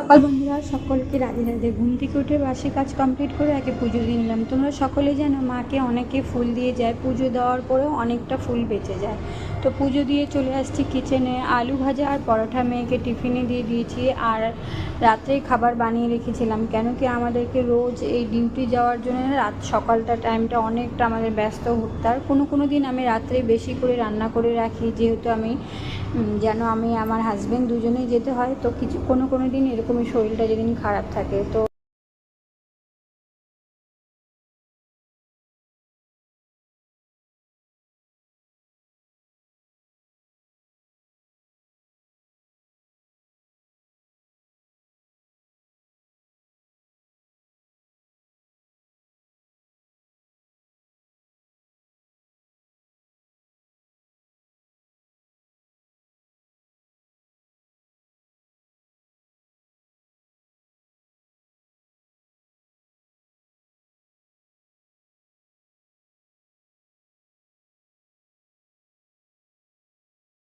সকাল বন্ধুরা, সকলকে রাধে রাধে। ঘুম থেকে উঠে বাসি কাজ কমপ্লিট করে আগে পুজো দিয়ে নিলাম। তোমরা সকলে জানো মাকে অনেকে ফুল দিয়ে যায়, পুজো দেওয়ার পরেও অনেকটা ফুল বেঁচে যায়। তো পুজো দিয়ে চলে আসছি কিচেনে। আলু ভাজা আর পরোটা মেয়েকে টিফিনে দিয়ে দিয়েছি, আর রাত্রেই খাবার বানিয়ে রেখেছিলাম। কেন কি আমাদেরকে রোজ এই ডিউটি যাওয়ার জন্য রাত সকালটা টাইমটা অনেকটা আমাদের ব্যস্ত উঠতার। কোনো দিন আমি রাত্রে বেশি করে রান্না করে রাখি, যেহেতু আমি যেন আমি আমার হাজব্যান্ড দুজনেই যেতে হয়। তো কোনো দিন এরকমই শরীরটা যেদিন খারাপ থাকে তো